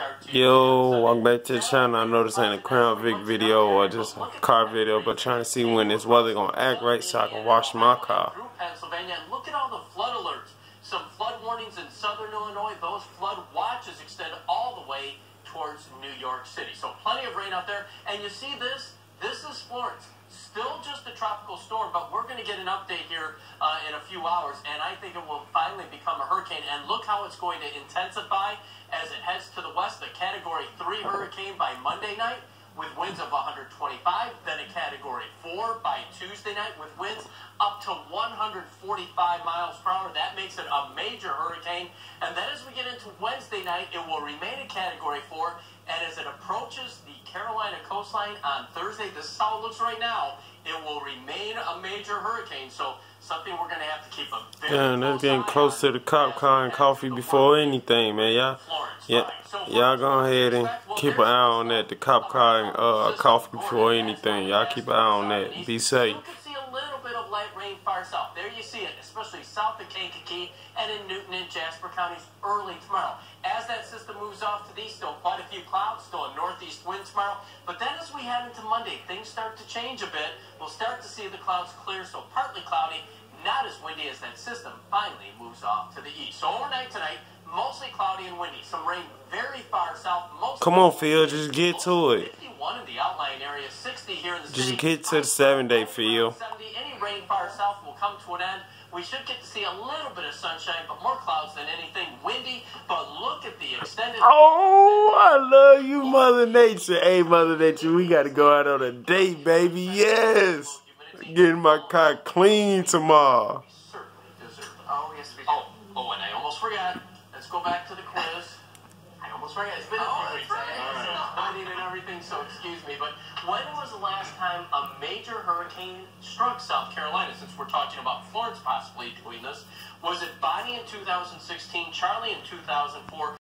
start to... Yo, welcome back to the channel. I know this ain't a Crown Vic video or just a car video, but trying to see when this weather gonna act right so I can wash my car. Pennsylvania, and look at all the flood alerts. Some flood warnings in southern Illinois. Those flood watches extend all the way towards New York City. So plenty of rain out there. And you see this? This is Florence. Still just a tropical storm, but we're going to get an update here in a few hours, and I think it will finally become a hurricane. And look how it's going to intensify as it heads to the west. A Category 3 hurricane by Monday night with winds of 125, then a Category 4 by Tuesday night with winds up to 145 miles per hour. That makes it a major hurricane. And then as we get into Wednesday night, it will remain a Category 4. And as it approaches the Carolina coastline on Thursday, this is how it looks right now, it will remain a major hurricane. So something we're going to have to keep a very Damn, that's getting close to the cop car and coffee before anything, man. Y'all go ahead and keep an eye on that. The cop car and coffee before anything. Y'all keep an eye on that. Be safe. You can see a little bit of light rain far south. There you see it, especially south of Kankakee and in Newton and Jasper counties early tomorrow. As that system moves off to the east, still quite a few clouds, still a northeast wind tomorrow. But then as we head into Monday, things start to change a bit. We'll start to see the clouds clear, so partly cloudy, not as windy as that system finally moves off to the east. So overnight tonight, mostly cloudy and windy. Some rain very far south. Come on, Phil, just get to it. 51 in the outlying area, 60 here in the city. Just get to the 7-day, Phil. 70. Any rain far south will come to an end. We should get to see a little bit of sunshine, but more clouds than anything. Windy, but look at the extended... Oh, I love you, Mother Nature. Hey, Mother Nature, we got to go out on a date, baby. Yes. Getting my car clean tomorrow. Oh, yes, we do. Oh, and I almost forgot. Let's go back to the quiz. I almost forgot. It's been a few weeks. And everything, so excuse me. But when was the last time a major hurricane struck South Carolina? Since we're talking about Florence possibly doing this, was it Bonnie in 2016, Charlie in 2004?